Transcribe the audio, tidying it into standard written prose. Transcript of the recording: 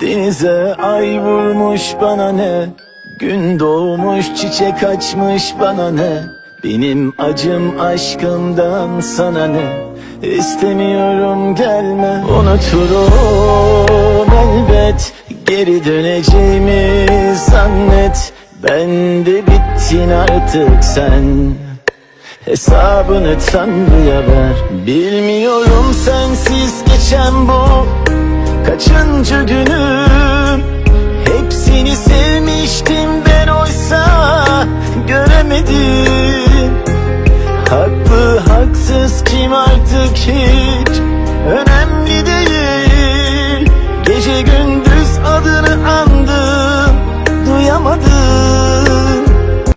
Denize ay vurmuş bana ne, gün doğmuş çiçek açmış bana ne. Benim acım aşkımdan sana ne, İstemiyorum gelme. Unuturum elbet, geri döneceğimi zannet. Ben de bittin artık sen, hesabını Tanrı'ya ver. Bilmiyorum sensiz geçen bu kaçıncı günüm. Hepsini sevmiştim ben, oysa göremedim. Haklı haksız kim artık ki,